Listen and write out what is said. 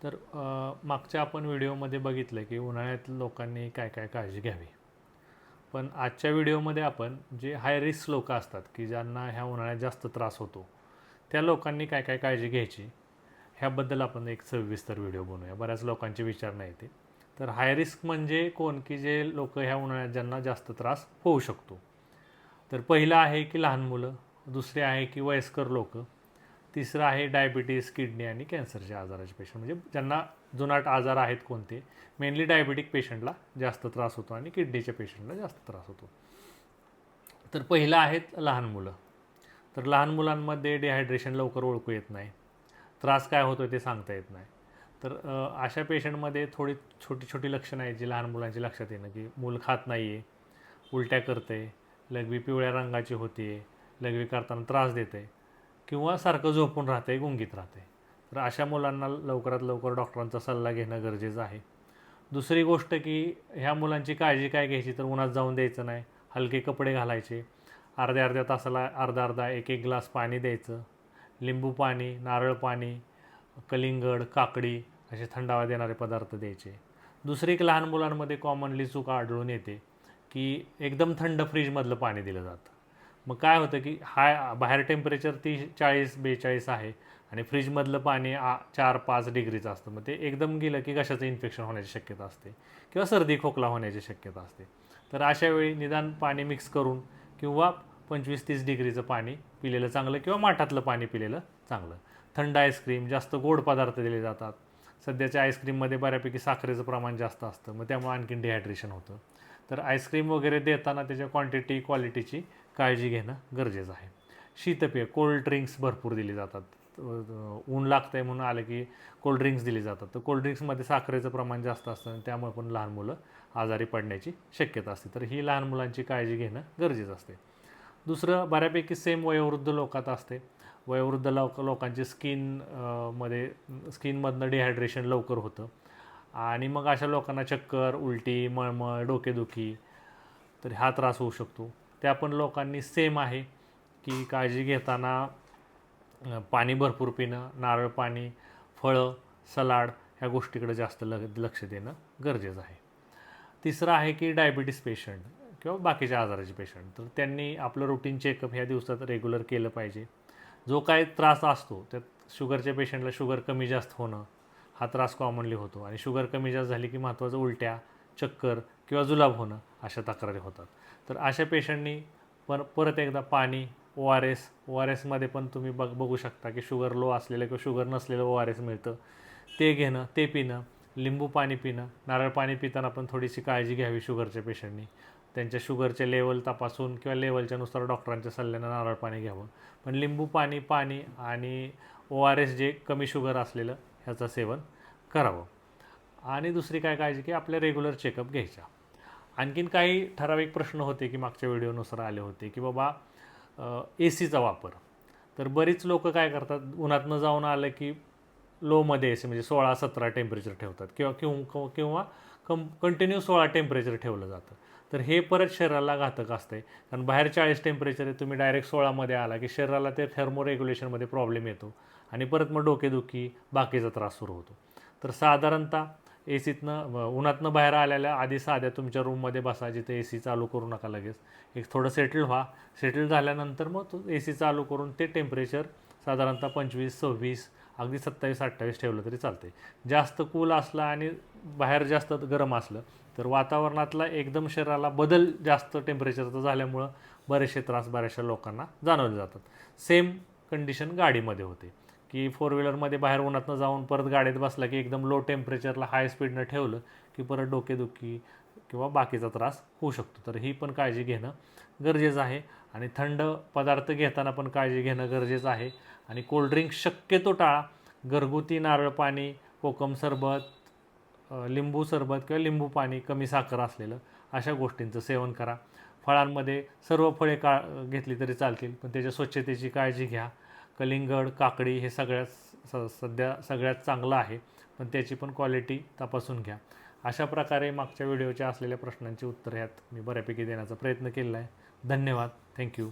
तर मागच्या आपण व्हिडिओमध्ये बघितलं की उन्हाळ्यात लोकांनी काय काय काळजी घ्यावी. पण आजच्या व्हिडिओमध्ये आपण जे हाय रिस्क लोक असतात की ज्यांना ह्या उन्हाळ्यात जास्त त्रास होतो, त्या लोकांनी काय काय काळजी घ्यायची ह्याबद्दल आपण एक सविस्तर व्हिडिओ बनवूया. बऱ्याच लोकांचे विचार नाही ते. तर हाय रिस्क म्हणजे कोण, की जे लोक ह्या उन्हाळ्यात ज्यांना जास्त त्रास होऊ शकतो. तर पहिलं आहे की लहान मुलं, दुसरे आहे की वयस्कर लोक, तिसरं आहे डायबिटीज, किडनी आणि कॅन्सरचे आजाराचे पेशंट, म्हणजे ज्यांना जुनाट आजार आहेत कोणते. मेनली डायबिटिक पेशंटला जास्त त्रास होतो आणि किडनीच्या पेशंटला जास्त त्रास होतो. तर पहिलं आहेत लहान मुलं. तर लहान मुलांमध्ये डिहायड्रेशन लवकर ओळखू येत नाही, त्रास काय होतो ते सांगता येत नाही. तर अशा पेशंटमध्ये थोडी छोटी छोटी लक्षणं आहेत जी लहान मुलांची लक्षात येणं, की मूल खात नाही आहे, उलट्या करते, लघवी पिवळ्या रंगाची होते, लघवी करताना त्रास देते, किंवा सारखं झोपून राहते, गुंगीत राहते. तर अशा मुलांना लवकरात लवकर डॉक्टरांचा सल्ला घेणं गरजेचं आहे. दुसरी गोष्ट की ह्या मुलांची काळजी काय घ्यायची, तर उन्हात जाऊन द्यायचं नाही, हलके कपडे घालायचे, अर्ध्या अर्ध्या तासाला अर्धा अर्धा एक एक ग्लास पाणी द्यायचं, लिंबू पाणी, नारळ पाणी, कलिंगड, काकडी असे थंडावा देणारे पदार्थ द्यायचे. दुसरी एक लहान मुलांमध्ये कॉमनली चूक आढळून येते की एकदम थंड फ्रीजमधलं पाणी दिलं जातं. मग काय होतं की बाहेर टेम्परेचर 40-42 आहे आणि फ्रीजमधलं पाणी 4-5 डिग्रीचं असतं. मग ते एकदम गेलं की कशाचं इन्फेक्शन होण्याची शक्यता असते किंवा सर्दी खोकला होण्याची शक्यता असते. तर अशा वेळी निदान पाणी मिक्स करून किंवा 25-30 डिग्रीचं पाणी पिलेलं चांगलं किंवा माठातलं पाणी पिलेलं चांगलं. थंड आईस्क्रीम, जास्त गोड पदार्थ दिले जातात. सध्याच्या आईस्क्रीममध्ये बऱ्यापैकी साखरेचं प्रमाण जास्त असतं, मग त्यामुळे आणखीन डिहायड्रेशन होतं. तर आईस्क्रीम वगैरे देताना त्याच्या क्वांटिटी क्वालिटीची काळजी घेणं गरजेचं आहे. शीतपेय, कोल्ड ड्रिंक्स भरपूर दिली जातात. ऊन लागतं आहे म्हणून आलं की कोल्ड ड्रिंक्स दिली जातात. तर कोल्ड ड्रिंक्समध्ये साखरेचं प्रमाण जास्त असतं आणि त्यामुळे पण लहान मुलं आजारी पडण्याची शक्यता असते. तर ही लहान मुलांची काळजी घेणं गरजेचं असते. दुसरं बऱ्यापैकी सेम वयोवृद्ध लोकात असते. वयोवृद्ध लोकांची स्किनमधनं डिहायड्रेशन लवकर होतं आणि मग अशा लोकांना चक्कर, उलटी, मळमळ, डोकेदुखी, तर हा त्रास होऊ शकतो. त्या पण लोकांनी सेम आहे की काळजी घेताना पाणी भरपूर पिणं, नारळ पाणी, फळं, सलाड ह्या गोष्टीकडे जास्त लक्ष देणं गरजेचं आहे. तिसरं आहे की डायबिटीस पेशंट किंवा बाकीच्या आजाराचे पेशंट, तर त्यांनी आपलं रुटीन चेकअप ह्या दिवसात रेग्युलर केलं पाहिजे. जो काय त्रास असतो त्यात शुगरच्या पेशंटला शुगर कमी जास्त होणं हा त्रास कॉमनली होतो आणि शुगर कमी जास्त झाली की महत्त्वाचं उलट्या, चक्कर किंवा जुलाब होणं अशा तक्रारी होतात. तर अशा पेशंटनी परत एकदा पाणी, ओ आर एसमध्ये पण तुम्ही बघू शकता की शुगर लो असलेलं किंवा शुगर नसलेलं ओ आर एस मिळतं, ते घेणं, ते पिणं, लिंबू पाणी पिणं, नारळ पाणी पिताना पण थोडीशी काळजी घ्यावी शुगरच्या पेशंटनी. त्यांच्या शुगरचे लेवल तपासून किंवा लेवलच्या नुसार डॉक्टरांच्या सल्ल्यानं नारळ पाणी घ्यावं. पण लिंबू पाणी, पाणी आणि ओ आर एस जे कमी शुगर असलेलं ह्याचं सेवन करावं. आणि दुसरी काय काळजी की आपल्या रेग्युलर चेकअप घ्यायच्या. आणखीन काही ठराविक प्रश्न होते की मागच्या व्हिडिओनुसार आले होते की बाबा ए सीचा वापर. तर बरीच लोकं काय करतात, उन्हातनं जाऊन आलं की लोमध्ये ए सी म्हणजे 16-17 टेम्परेचर ठेवतात किंवा किंवा किंवा कंटिन्यू 16 टेम्परेचर ठेवलं जातं. तर हे परत शरीराला घातक असते, कारण बाहेर 40 टेम्परेचर आहे, तुम्ही डायरेक्ट 16मध्ये आला की शरीराला ते थर्मो रेग्युलेशनमध्ये प्रॉब्लेम येतो आणि परत मग डोकेदुखी बाकीचा त्रास सुरू होतो. तर साधारणतः ए सीतनं उन्हातनं बाहेर आलेल्या आधी साध्या तुमच्या रूममध्ये बसा, जिथे ए सी चालू करू नका लगेच. एक थोडं सेटल व्हा. सेटल झाल्यानंतर मग तो ए सी चालू करून ते टेम्परेचर साधारणतः 25-26 अगदी 27-28 ठेवलं तरी चालते. जास्त कूल असला आणि बाहेर जास्त गरम असलं तर वातावरणातला एकदम शरीराला बदल जास्त टेम्परेचरचं झाल्यामुळं बरेचसे त्रास बऱ्याचशा लोकांना जाणवले जातात. सेम कंडिशन गाडीमध्ये होते की फोर व्हीलरमध्ये बाहेर उन्हातनं जाऊन परत गाडीत बसला की एकदम लो टेम्परेचरला हाय स्पीडनं ठेवलं की परत डोकेदुखी किंवा बाकीचा त्रास होऊ शकतो. तर ही पण काळजी घेणं गरजेचं आहे आणि थंड पदार्थ घेताना पण काळजी घेणं गरजेचं आहे. आणि कोल्ड्रिंक शक्यतो टाळा. घरगुती नारळ पाणी, कोकम सरबत, लिंबू सरबत किंवा लिंबू पाणी कमी साखर असलेलं अशा गोष्टींचं सेवन करा. फळांमध्ये सर्व फळे घेतली तरी चालतील, पण त्याच्या स्वच्छतेची काळजी घ्या. कलिंगड, काकडी हे सध्या सगळ्यात चांगलं आहे, पण त्याची पण क्वालिटी तपासून घ्या. अशा प्रकारे मागच्या व्हिडिओच्या असलेल्या प्रश्नांची उत्तरं ह्यात मी बऱ्यापैकी देण्याचा प्रयत्न केलेला आहे. धन्यवाद. थँक्यू.